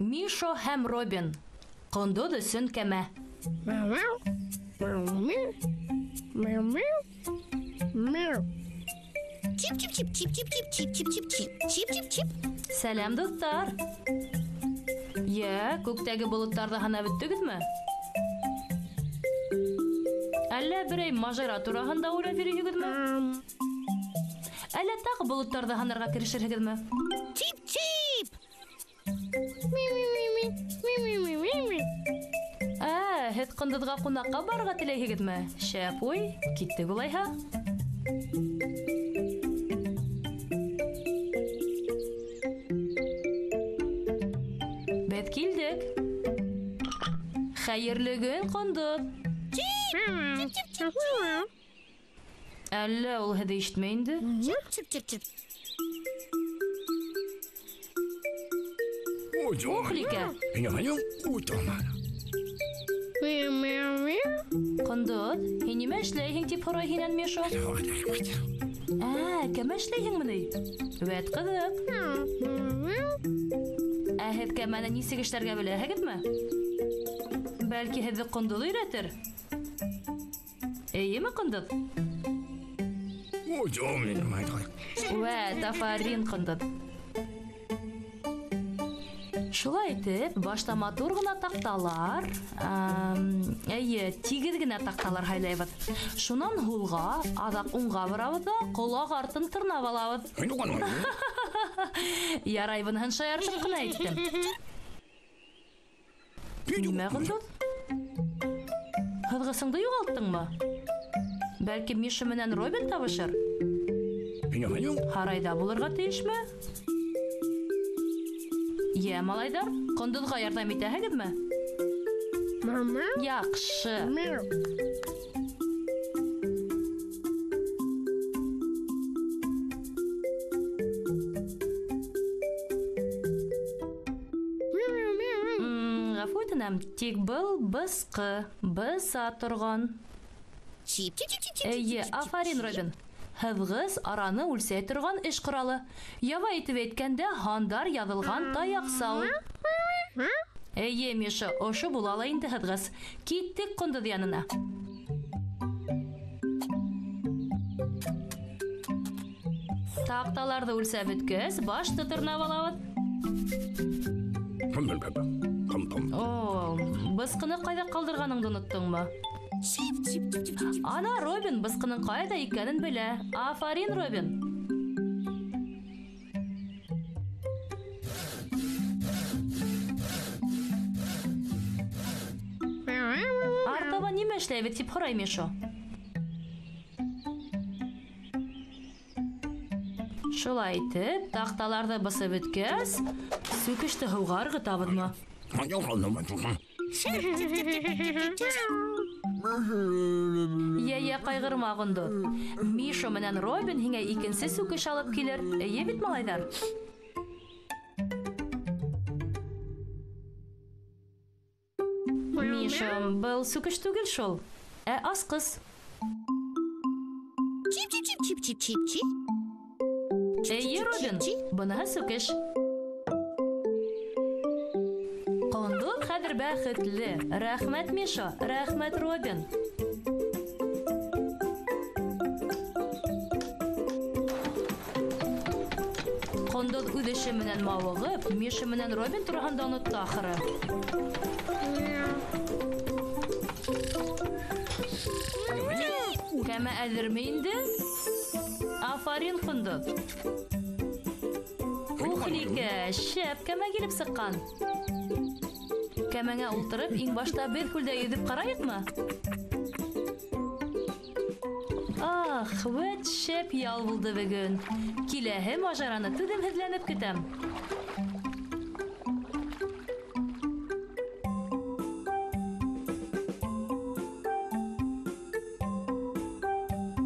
Мишо һәм Робин. Ҡондоҙ өсөн кәмә. Сәләм, дуҫтар. Күктәге болоттарҙы һанап бөттөгөҙмө? Әллә берәй мажара тураһында уйлап йөрөйһөгөҙмө? Әллә тағы болоттарҙы һанарға керешерһегеҙме? Һеҙ ҡондоҙға ҡунаҡҡа барырға теләйһегеҙме? Шәп уй, киттек улайһа. Беҙ килдек. Хәйерле көн, ҡондоҙ. Әллә ул һеҙҙе ишетмәй инде? Охликә. Ҡондоҙ, һин нимә эшләйһең тип һорай һинән Мишо? Кәмә эшләйһеңме ни? Вәт ҡыҙыҡ. Һеҙ кәмәне нисек эшләргә беләһегеҙме? Бәлки һеҙҙе ҡондоҙ өйрәтер? Эйеме, ҡондоҙ? Вәт, афарин, ҡондоҙ. Шулай итеп, башта матур гына таҡталар, тигеҙ генә таҡталар һайлайбыҙ. Шунан һулға, аҙаҡ уңға барабыҙ ҙа, ҡолаҡ артын тырнап алабыҙ. Ярай, быныһын шаяртып ҡына әйттем. Нимә, ҡондоҙ? Һыҙғысыңды юғалттыңмы? Бәлки Миша менән Робин табышыр? Һарайҙа булырға тейешме? Малайҙар, ҡондоҙға ярҙам итәһегеҙме? Яҡшы. Ғәфү үтенәм, тик был бысҡы, быса торған. Афарин, Робин. Һыҙғыс араны үлсәй торған эш ҡоралы. Ява итеп әйткәндә, һандар яҙылған таяҡ сау. Миша, ошо була ла инде һыҙғыс. Киттек ҡондоҙ янына. Таҡталарҙы үлсәп бөткәс, башты тырнап алабыҙ. Бысҡыны ҡайҙа ҡалдырғаныңды оноттоңмо? Ана, Робин бысҡының ҡайҙа икәнен белә. Афарин, Робин. Артабан нимә эшләйбеҙ тип һорай Мишо. Шулай итеп, таҡталарҙы бысып бөткәс, сүкеште һыуға ырғытабыҙмы? Ҡайғырма, ҡондоҙ. Мишо менән Робин һиңә икенсе сүкеш алып килер. Эйе бит, малайҙар? Мишо, был сүкеш түгел шул. Асҡыс. Эйе, Робин, быныһы сүкеш. Ҡондоҙ хәҙер бәхетле. Рәхмәт, Мишо, рәхмәт, Робин. Ҡондоҙ үҙ эше менән мауығып, Миша менән Робин тураһында онотто ахыры. Кәмә әҙерме инде? Афарин, ҡондоҙ. Ухликә, шәп кәмә килеп сыҡҡан. Кәмәңә ултырып, иң башта беҙ күлдә йөҙөп ҡарайыҡмы? Ах, вәт шәп ял булды бөгөн. Киләһе мажараны түҙемһеҙләнеп көтәм.